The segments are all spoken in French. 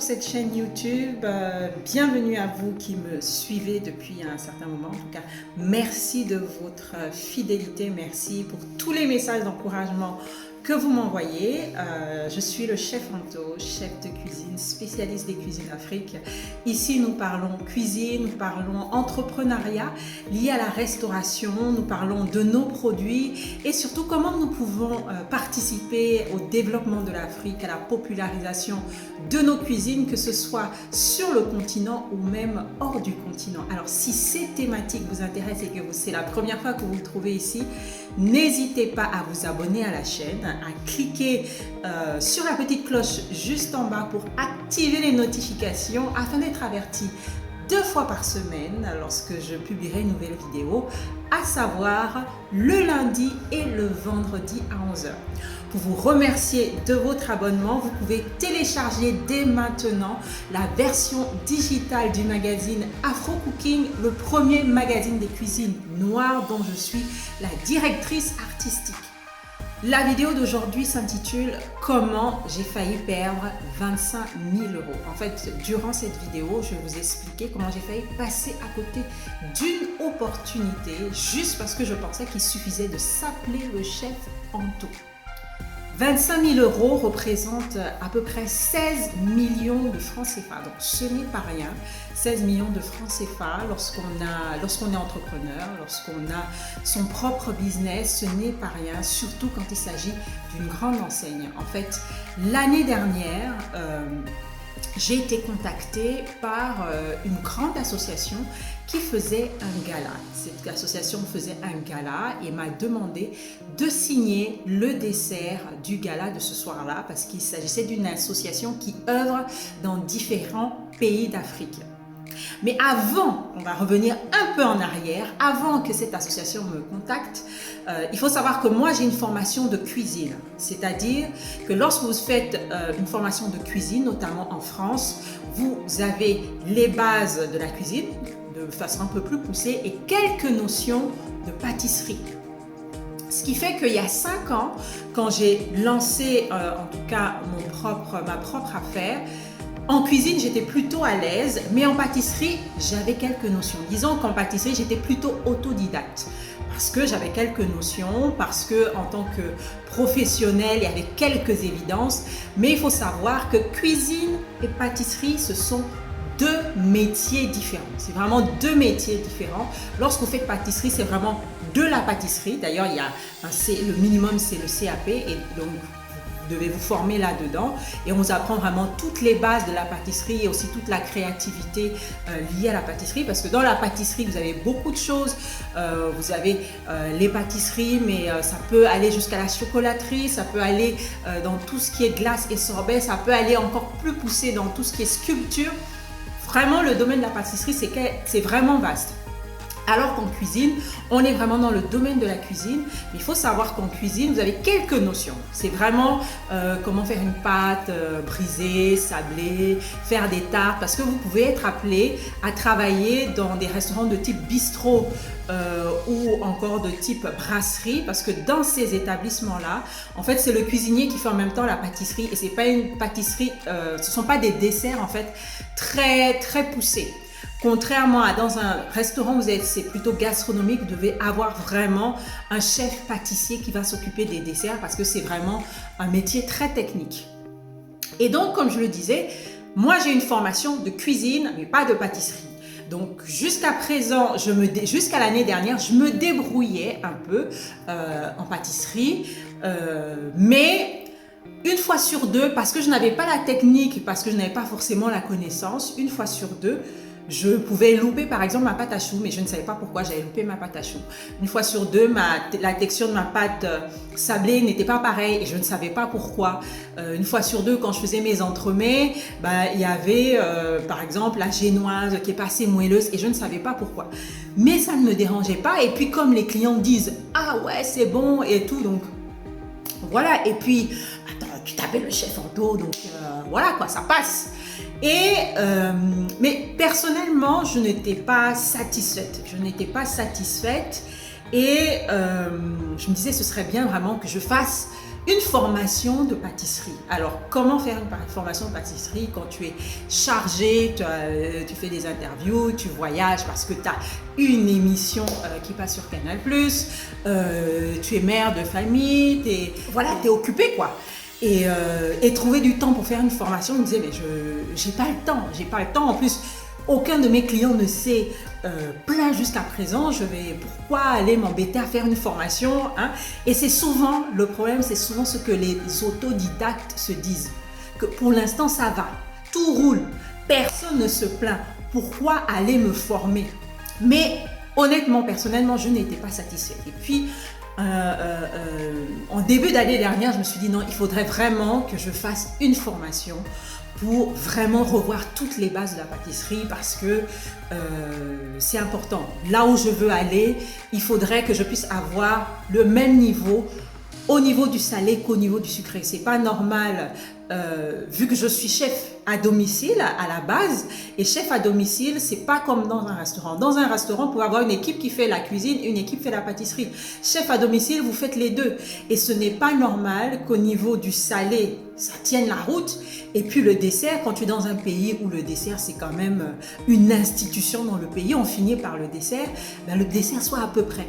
sur cette chaîne YouTube. Bienvenue à vous qui me suivez depuis un certain moment. En tout cas, merci de votre fidélité. Merci pour tous les messages d'encouragement que vous m'envoyez. Je suis le chef Anto, chef de cuisine, spécialiste des cuisines d'Afrique. Ici, nous parlons cuisine, nous parlons entrepreneuriat lié à la restauration, nous parlons de nos produits et surtout comment nous pouvons participer au développement de l'Afrique, à la popularisation de nos cuisines, que ce soit sur le continent ou même hors du continent. Alors, si ces thématiques vous intéressent et que c'est la première fois que vous vous trouvez ici, n'hésitez pas à vous abonner à la chaîne, à cliquer sur la petite cloche juste en bas pour activer les notifications afin d'être averti 2 fois par semaine lorsque je publierai une nouvelle vidéo, à savoir le lundi et le vendredi à 11h. Pour vous remercier de votre abonnement, vous pouvez télécharger dès maintenant la version digitale du magazine Afro Cooking, le premier magazine des cuisines noires dont je suis la directrice artistique. La vidéo d'aujourd'hui s'intitule « Comment j'ai failli perdre 25 000 €». En fait, durant cette vidéo, je vais vous expliquer comment j'ai failli passer à côté d'une opportunité juste parce que je pensais qu'il suffisait de s'appeler le chef Anto. 25 000 € représentent à peu près 16 millions de francs CFA. Donc ce n'est pas rien. 16 millions de francs CFA lorsqu'on est entrepreneur, lorsqu'on a son propre business, ce n'est pas rien, surtout quand il s'agit d'une grande enseigne. En fait, l'année dernière, j'ai été contactée par une grande association qui faisait un gala. Cette association faisait un gala et m'a demandé de signer le dessert du gala de ce soir-là parce qu'il s'agissait d'une association qui œuvre dans différents pays d'Afrique. Mais avant, on va revenir un peu en arrière, avant que cette association me contacte, il faut savoir que moi j'ai une formation de cuisine. C'est-à-dire que lorsque vous faites une formation de cuisine, notamment en France, vous avez les bases de la cuisine, de façon un peu plus poussée, et quelques notions de pâtisserie. Ce qui fait qu'il y a 5 ans, quand j'ai lancé en tout cas ma propre affaire, en cuisine, j'étais plutôt à l'aise, mais en pâtisserie, j'avais quelques notions. Disons qu'en pâtisserie, j'étais plutôt autodidacte parce que j'avais quelques notions, parce que en tant que professionnel, il y avait quelques évidences. Mais il faut savoir que cuisine et pâtisserie, ce sont 2 métiers différents. C'est vraiment 2 métiers différents. Lorsque vous faites pâtisserie, c'est vraiment de la pâtisserie. D'ailleurs, il y a le minimum, c'est le CAP, et donc vous devez vous former là-dedans et on vous apprend vraiment toutes les bases de la pâtisserie et aussi toute la créativité liée à la pâtisserie, parce que dans la pâtisserie vous avez beaucoup de choses. Vous avez les pâtisseries, mais ça peut aller jusqu'à la chocolaterie, ça peut aller dans tout ce qui est glace et sorbet, ça peut aller encore plus poussé dans tout ce qui est sculpture. Vraiment, le domaine de la pâtisserie, c'est vraiment vaste. Alors qu'en cuisine, on est vraiment dans le domaine de la cuisine. Mais il faut savoir qu'en cuisine, vous avez quelques notions. C'est vraiment comment faire une pâte brisée, sablée, faire des tartes. Parce que vous pouvez être appelé à travailler dans des restaurants de type bistrot ou encore de type brasserie. Parce que dans ces établissements-là, en fait, c'est le cuisinier qui fait en même temps la pâtisserie. Et c'est pas une pâtisserie, ce ne sont pas des desserts en fait très, très poussés. Contrairement à dans un restaurant où c'est plutôt gastronomique, vous devez avoir vraiment un chef pâtissier qui va s'occuper des desserts parce que c'est vraiment un métier très technique. Et donc, comme je le disais, moi j'ai une formation de cuisine, mais pas de pâtisserie. Donc jusqu'à présent, jusqu'à l'année dernière, je me débrouillais un peu en pâtisserie, mais une fois sur 2, parce que je n'avais pas la technique, parce que je n'avais pas forcément la connaissance, une fois sur 2, je pouvais louper par exemple ma pâte à choux, mais je ne savais pas pourquoi j'avais loupé ma pâte à choux. Une fois sur 2, la texture de ma pâte sablée n'était pas pareille et je ne savais pas pourquoi. Une fois sur 2, quand je faisais mes entremets, il y avait par exemple la génoise qui est pas assez moelleuse et je ne savais pas pourquoi. Mais ça ne me dérangeait pas, et puis comme les clients disent « Ah ouais, c'est bon » et tout, donc voilà. Et puis, attends, tu t'appelles le chef Anto, donc voilà quoi, ça passe. Mais personnellement, je n'étais pas satisfaite. Et je me disais, ce serait bien vraiment que je fasse une formation de pâtisserie. Alors, comment faire une formation de pâtisserie quand tu es chargé, tu fais des interviews, tu voyages parce que tu as une émission qui passe sur Canal+, tu es mère de famille, t'es occupé quoi. Et trouver du temps pour faire une formation, je me disais, mais j'ai pas le temps. En plus, aucun de mes clients ne s'est plaint jusqu'à présent. Pourquoi aller m'embêter à faire une formation, hein? Et c'est souvent, le problème, c'est souvent ce que les autodidactes se disent. Que pour l'instant, ça va, tout roule, personne ne se plaint. Pourquoi aller me former? Mais honnêtement, personnellement, je n'étais pas satisfaite. Et puis, en début d'année dernière, je me suis dit non, il faudrait vraiment que je fasse une formation pour vraiment revoir toutes les bases de la pâtisserie parce que c'est important. Là où je veux aller, il faudrait que je puisse avoir le même niveau au niveau du salé qu'au niveau du sucré. C'est pas normal, vu que je suis chef à domicile à la base, et chef à domicile, c'est pas comme dans un restaurant. Dans un restaurant, vous pouvez avoir une équipe qui fait la cuisine, une équipe qui fait la pâtisserie. Chef à domicile, vous faites les deux. Et ce n'est pas normal qu'au niveau du salé, ça tienne la route. Et puis le dessert, quand tu es dans un pays où le dessert, c'est quand même une institution dans le pays, on finit par le dessert, ben le dessert soit à peu près.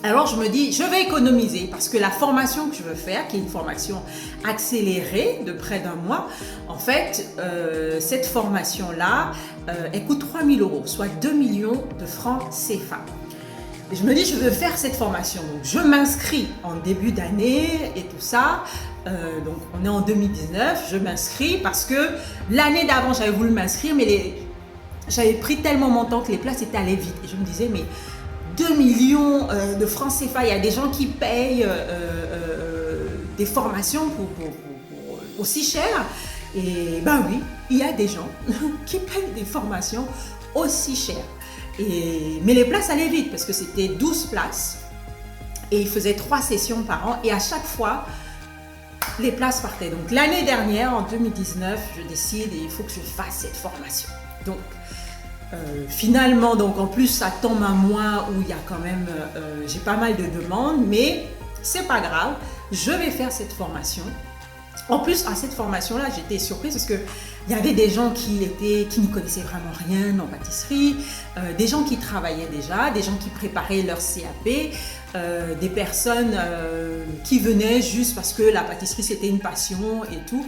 Alors je me dis, je vais économiser parce que la formation que je veux faire, qui est une formation accélérée de près d'un mois, en fait, cette formation-là, elle coûte 3 000 €, soit 2 millions de francs CFA. Et je me dis, je veux faire cette formation. Donc je m'inscris en début d'année et tout ça. Donc on est en 2019, je m'inscris parce que l'année d'avant, j'avais voulu m'inscrire, mais j'avais pris tellement mon temps que les places étaient allées vite. Et je me disais, mais 2 millions de francs CFA, il y a des gens qui payent des formations pour aussi cher. Et ben oui, il y a des gens qui payent des formations aussi chères. Mais les places allaient vite parce que c'était 12 places et ils faisaient 3 sessions par an et à chaque fois, les places partaient. Donc l'année dernière, en 2019, je décide et il faut que je fasse cette formation. Donc finalement, donc en plus ça tombe un mois où il y a quand même, j'ai pas mal de demandes, mais c'est pas grave, je vais faire cette formation. En plus, à cette formation-là, j'étais surprise parce que il y avait des gens qui n'y connaissaient vraiment rien en pâtisserie, des gens qui travaillaient déjà, des gens qui préparaient leur CAP, des personnes qui venaient juste parce que la pâtisserie c'était une passion et tout.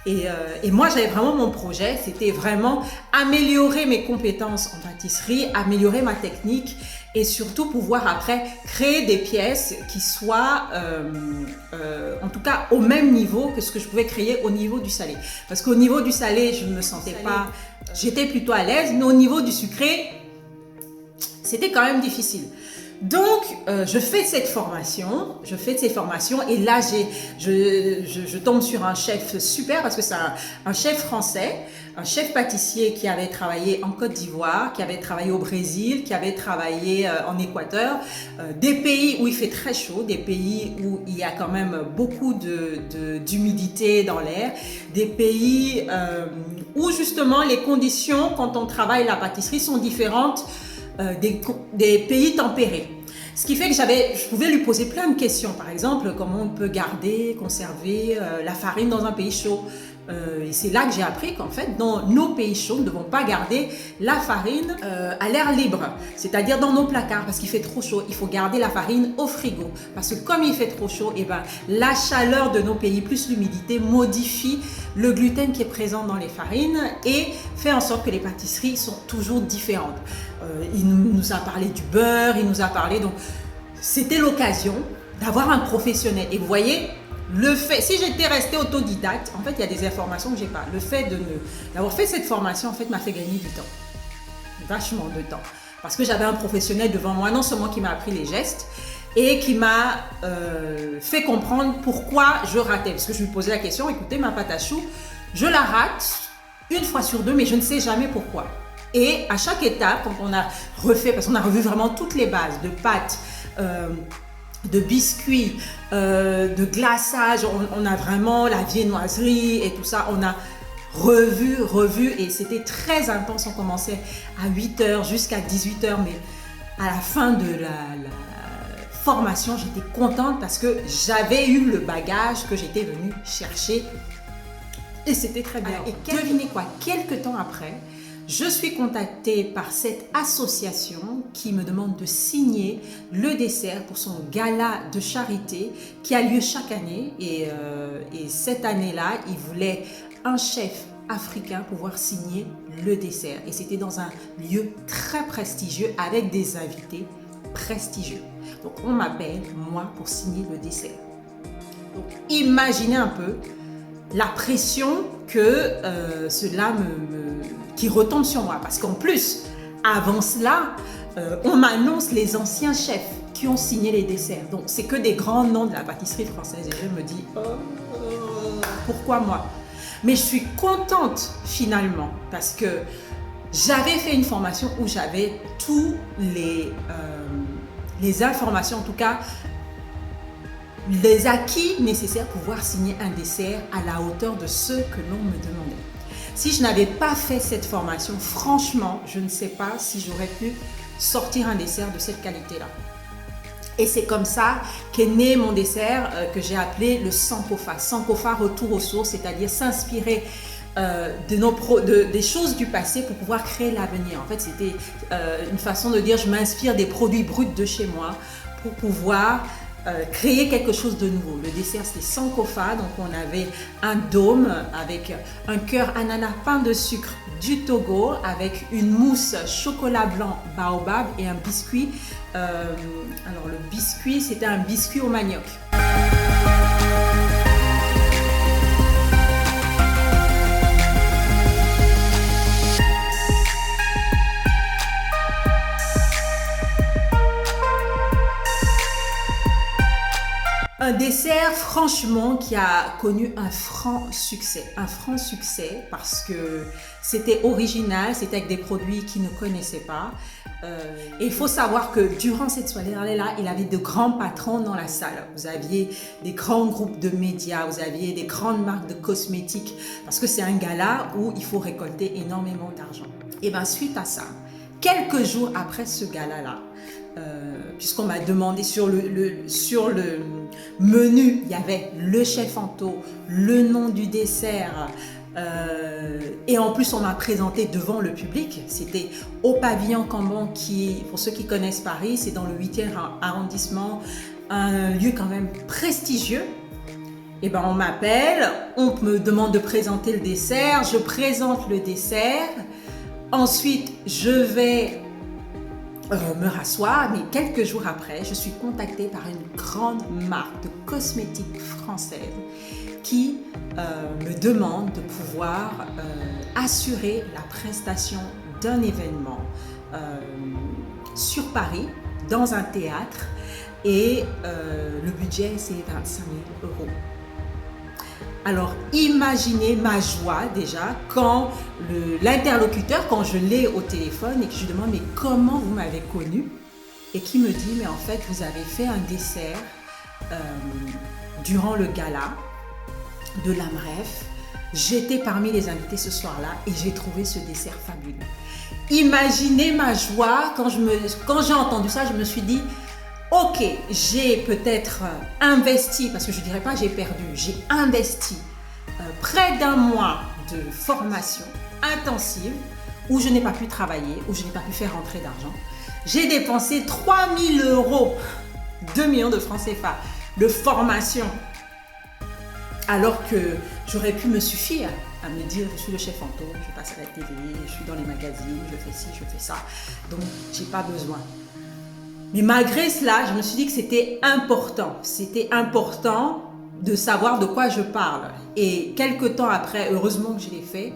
Et moi, j'avais vraiment mon projet, c'était vraiment améliorer mes compétences en pâtisserie, améliorer ma technique et surtout pouvoir après créer des pièces qui soient en tout cas au même niveau que ce que je pouvais créer au niveau du salé. Parce qu'au niveau du salé, je ne me sentais pas, j'étais plutôt à l'aise, mais au niveau du sucré, c'était quand même difficile. Donc, je fais cette formation et là, je tombe sur un chef super parce que c'est un chef français, un chef pâtissier qui avait travaillé en Côte d'Ivoire, qui avait travaillé au Brésil, qui avait travaillé en Équateur, des pays où il fait très chaud, des pays où il y a quand même beaucoup d'humidité dans l'air, des pays où justement les conditions quand on travaille la pâtisserie sont différentes des pays tempérés. Ce qui fait que je pouvais lui poser plein de questions. Par exemple, comment on peut garder, conserver la farine dans un pays chaud. Et c'est là que j'ai appris qu'en fait, dans nos pays chauds, nous ne devons pas garder la farine à l'air libre, c'est-à-dire dans nos placards, parce qu'il fait trop chaud. Il faut garder la farine au frigo, parce que comme il fait trop chaud, et ben, la chaleur de nos pays plus l'humidité modifie le gluten qui est présent dans les farines et fait en sorte que les pâtisseries sont toujours différentes. Il nous a parlé du beurre, il nous a parlé, donc c'était l'occasion d'avoir un professionnel. Et vous voyez, si j'étais restée autodidacte, en fait, il y a des informations que j'ai pas. Le fait d'avoir fait cette formation, en fait, m'a fait gagner du temps. Vachement de temps. Parce que j'avais un professionnel devant moi, non seulement qui m'a appris les gestes, et qui m'a fait comprendre pourquoi je ratais. Parce que je lui posais la question, écoutez, ma pâte à choux, je la rate une fois sur deux, mais je ne sais jamais pourquoi. Et à chaque étape, quand on a refait, parce qu'on a revu vraiment toutes les bases de pâtes, de biscuits, de glaçage, on a vraiment la viennoiserie et tout ça, on a revu et c'était très intense. On commençait à 8h jusqu'à 18h, mais à la fin de formation, j'étais contente parce que j'avais eu le bagage que j'étais venue chercher et c'était très bien. Et devinez quoi, quelques temps après, je suis contactée par cette association qui me demande de signer le dessert pour son gala de charité qui a lieu chaque année. Et cette année-là, ils voulaient un chef africain pouvoir signer le dessert. Et c'était dans un lieu très prestigieux avec des invités prestigieux. Donc on m'appelle, moi, pour signer le dessert. Donc imaginez un peu la pression que cela qui retombe sur moi. Parce qu'en plus, avant cela, on m'annonce les anciens chefs qui ont signé les desserts. Donc, c'est que des grands noms de la pâtisserie française. Et je me dis, pourquoi moi? Mais je suis contente finalement parce que j'avais fait une formation où j'avais tous les informations, en tout cas, les acquis nécessaires pour pouvoir signer un dessert à la hauteur de ce que l'on me demandait. Si je n'avais pas fait cette formation, franchement, je ne sais pas si j'aurais pu sortir un dessert de cette qualité-là. Et c'est comme ça qu'est né mon dessert que j'ai appelé le Sankofa. Sankofa, retour aux sources, c'est-à-dire s'inspirer des choses du passé pour pouvoir créer l'avenir. En fait, c'était une façon de dire je m'inspire des produits bruts de chez moi pour pouvoir créer quelque chose de nouveau. Le dessert, c'était Sankofa, donc on avait un dôme avec un cœur ananas pain de sucre du Togo avec une mousse chocolat blanc baobab et un biscuit. Alors le biscuit, c'était un biscuit au manioc. Un dessert, franchement, qui a connu un franc succès. Un franc succès parce que c'était original, c'était avec des produits qu'ils ne connaissaient pas. Et il faut savoir que durant cette soirée-là, il avait de grands patrons dans la salle. Vous aviez des grands groupes de médias, vous aviez des grandes marques de cosmétiques parce que c'est un gala où il faut récolter énormément d'argent. Et bien, suite à ça, quelques jours après ce gala-là, puisqu'on m'a demandé sur le menu, il y avait le chef Anto, le nom du dessert, et en plus on m'a présenté devant le public. C'était au pavillon Cambon qui, pour ceux qui connaissent Paris, c'est dans le 8e arrondissement, un lieu quand même prestigieux. Et ben on m'appelle, on me demande de présenter le dessert, je présente le dessert, ensuite je vais me rasseoir, mais quelques jours après, je suis contactée par une grande marque de cosmétiques française qui me demande de pouvoir assurer la prestation d'un événement sur Paris, dans un théâtre, et le budget c'est 25 000 €. Alors imaginez ma joie déjà quand l'interlocuteur, quand je l'ai au téléphone et que je lui demande mais comment vous m'avez connu, et qui me dit mais en fait vous avez fait un dessert durant le gala de l'AMREF, j'étais parmi les invités ce soir-là et j'ai trouvé ce dessert fabuleux. Imaginez ma joie quand j'ai entendu ça, je me suis dit ok, j'ai peut-être investi, parce que je ne dirais pas j'ai perdu, j'ai investi près d'un mois de formation intensive où je n'ai pas pu travailler, où je n'ai pas pu faire rentrer d'argent. J'ai dépensé 3 000 €, 2 millions de francs CFA de formation, alors que j'aurais pu me suffire à me dire je suis le chef Anto, je passe à la télé, je suis dans les magazines, je fais ci, je fais ça, donc j'ai pas besoin. Mais malgré cela, je me suis dit que c'était important. C'était important de savoir de quoi je parle. Et quelques temps après, heureusement que je l'ai fait,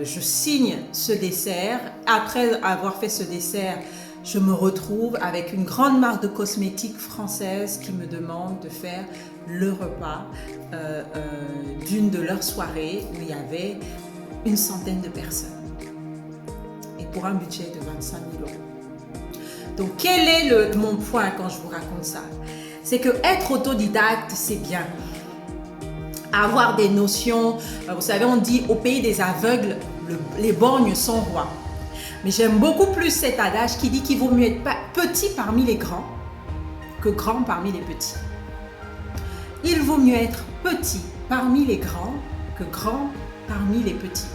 je signe ce dessert. Après avoir fait ce dessert, je me retrouve avec une grande marque de cosmétiques française qui me demande de faire le repas d'une de leurs soirées où il y avait une centaine de personnes. Et pour un budget de 25 000 €. Donc, quel est mon point quand je vous raconte ça? C'est que être autodidacte, c'est bien. Avoir des notions, vous savez, on dit au pays des aveugles, les borgnes sont rois. Mais j'aime beaucoup plus cet adage qui dit qu'il vaut mieux être petit parmi les grands que grand parmi les petits. Il vaut mieux être petit parmi les grands que grand parmi les petits.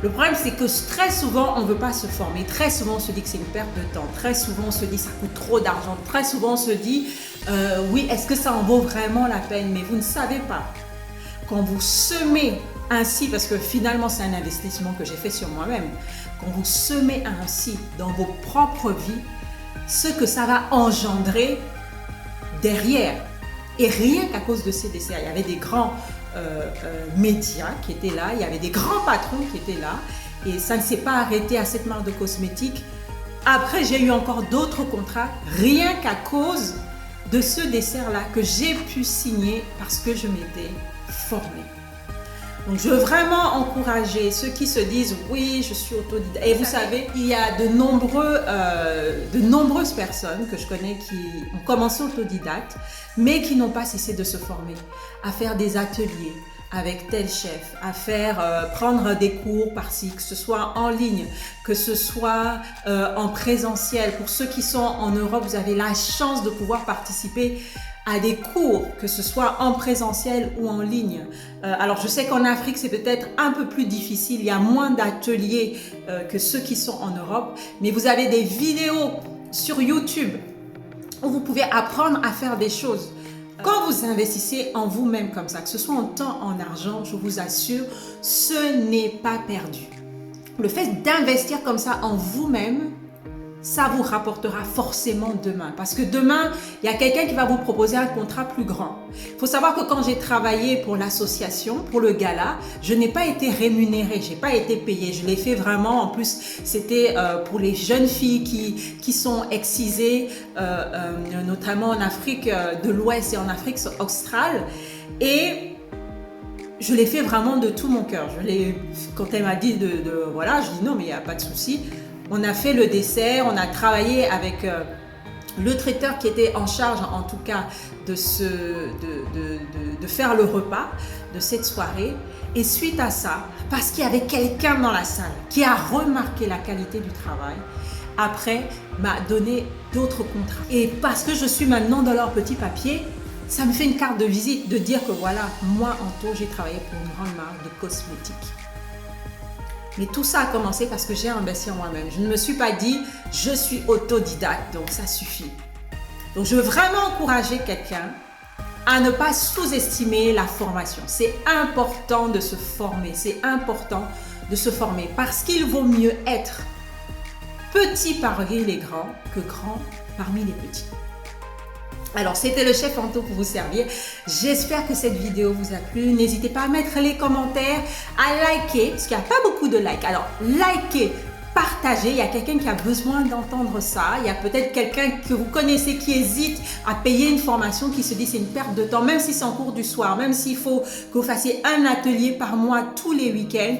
Le problème, c'est que très souvent, on ne veut pas se former. Très souvent, on se dit que c'est une perte de temps. Très souvent, on se dit que ça coûte trop d'argent. Très souvent, on se dit, oui, est-ce que ça en vaut vraiment la peine? Mais vous ne savez pas. Quand vous semez ainsi, parce que finalement, c'est un investissement que j'ai fait sur moi-même, quand vous semez ainsi dans vos propres vies, ce que ça va engendrer derrière. Et rien qu'à cause de ces desserts, il y avait des grands médias qui étaient là, il y avait des grands patrons qui étaient là, et ça ne s'est pas arrêté à cette marque de cosmétiques. Après, j'ai eu encore d'autres contrats, rien qu'à cause de ce dessert-là que j'ai pu signer parce que je m'étais formée. Donc, je veux vraiment encourager ceux qui se disent « oui, je suis autodidacte ». Et vous savez, il y a de nombreuses personnes que je connais qui ont commencé autodidacte, mais qui n'ont pas cessé de se former, à faire des ateliers avec tel chef, à prendre des cours par-ci, que ce soit en ligne, que ce soit en présentiel. Pour ceux qui sont en Europe, vous avez la chance de pouvoir participer à des cours, que ce soit en présentiel ou en ligne. Alors je sais qu'en Afrique c'est peut-être un peu plus difficile, il y a moins d'ateliers que ceux qui sont en Europe, mais vous avez des vidéos sur YouTube où vous pouvez apprendre à faire des choses. Quand vous investissez en vous-même comme ça, que ce soit en temps, en argent, je vous assure, ce n'est pas perdu. Le fait d'investir comme ça en vous-même, ça vous rapportera forcément demain. Parce que demain, il y a quelqu'un qui va vous proposer un contrat plus grand. Il faut savoir que quand j'ai travaillé pour l'association, pour le gala, je n'ai pas été rémunérée, je n'ai pas été payée. Je l'ai fait vraiment, en plus, c'était pour les jeunes filles qui sont excisées, notamment en Afrique de l'Ouest et en Afrique australe. Et je l'ai fait vraiment de tout mon cœur. Quand elle m'a dit voilà, je dis non, mais il n'y a pas de souci. On a fait le dessert, on a travaillé avec le traiteur qui était en charge, en tout cas, de faire le repas de cette soirée. Et suite à ça, parce qu'il y avait quelqu'un dans la salle qui a remarqué la qualité du travail, après m'a donné d'autres contrats. Et parce que je suis maintenant dans leur petit papier, ça me fait une carte de visite de dire que voilà, moi, Anto, j'ai travaillé pour une grande marque de cosmétiques. Mais tout ça a commencé parce que j'ai investi en moi-même. Je ne me suis pas dit, je suis autodidacte, donc ça suffit. Donc, je veux vraiment encourager quelqu'un à ne pas sous-estimer la formation. C'est important de se former, c'est important de se former parce qu'il vaut mieux être petit parmi les grands que grand parmi les petits. Alors, c'était le chef Anto pour vous servir. J'espère que cette vidéo vous a plu. N'hésitez pas à mettre les commentaires, à liker, parce qu'il n'y a pas beaucoup de likes. Alors, likez, partagez. Il y a quelqu'un qui a besoin d'entendre ça. Il y a peut-être quelqu'un que vous connaissez qui hésite à payer une formation, qui se dit c'est une perte de temps, même si c'est en cours du soir, même s'il faut que vous fassiez un atelier par mois tous les week-ends.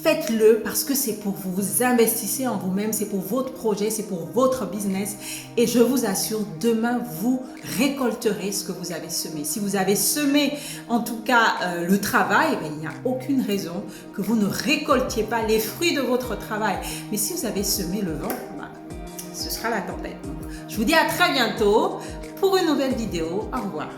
Faites-le parce que c'est pour vous. Vous investissez en vous-même, c'est pour votre projet, c'est pour votre business. Et je vous assure, demain, vous récolterez ce que vous avez semé. Si vous avez semé, en tout cas, le travail, il n'y a aucune raison que vous ne récoltiez pas les fruits de votre travail. Mais si vous avez semé le vent, ce sera la tempête. Je vous dis à très bientôt pour une nouvelle vidéo. Au revoir.